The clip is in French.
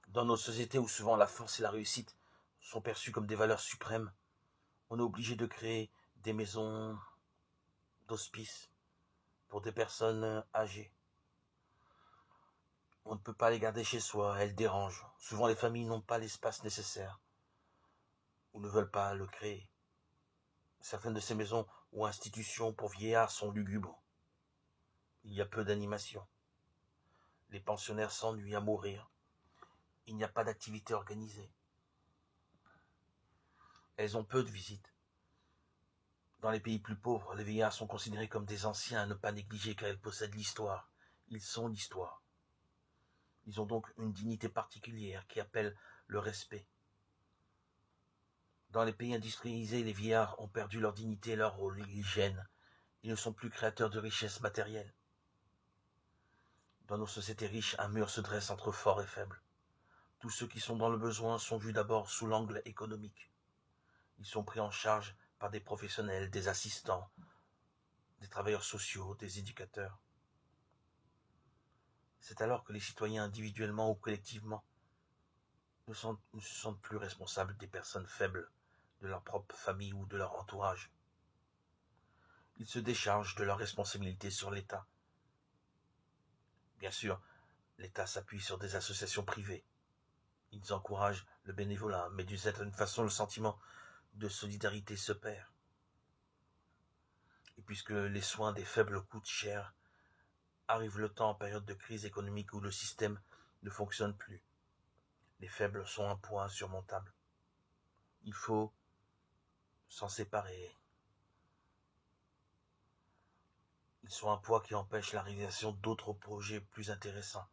Dans nos sociétés où souvent la force et la réussite sont perçues comme des valeurs suprêmes, on est obligé de créer des maisons d'hospice pour des personnes âgées. On ne peut pas les garder chez soi, elles dérangent. Souvent les familles n'ont pas l'espace nécessaire ou ne veulent pas le créer. Certaines de ces maisons ou institutions pour vieillards sont lugubres. Il y a peu d'animation. Les pensionnaires s'ennuient à mourir. Il n'y a pas d'activité organisée. Elles ont peu de visites. Dans les pays plus pauvres, les vieillards sont considérés comme des anciens à ne pas négliger car ils possèdent l'histoire. Ils sont l'histoire. Ils ont donc une dignité particulière qui appelle le respect. Dans les pays industrialisés, les vieillards ont perdu leur dignité et leur rôle. Ils gênent. Ils ne sont plus créateurs de richesses matérielles. Dans nos sociétés riches, un mur se dresse entre forts et faibles. Tous ceux qui sont dans le besoin sont vus d'abord sous l'angle économique. Ils sont pris en charge par des professionnels, des assistants, des travailleurs sociaux, des éducateurs. C'est alors que les citoyens, individuellement ou collectivement, ne se sentent plus responsables des personnes faibles, de leur propre famille ou de leur entourage. Ils se déchargent de leurs responsabilités sur l'État. Bien sûr, l'État s'appuie sur des associations privées. Ils encouragent le bénévolat, mais d'une certaine façon, le sentiment de solidarité se perd. Et puisque les soins des faibles coûtent cher, arrive le temps en période de crise économique où le système ne fonctionne plus. Les faibles sont un poids insurmontable. Il faut s'en séparer. Ils sont un poids qui empêche la réalisation d'autres projets plus intéressants.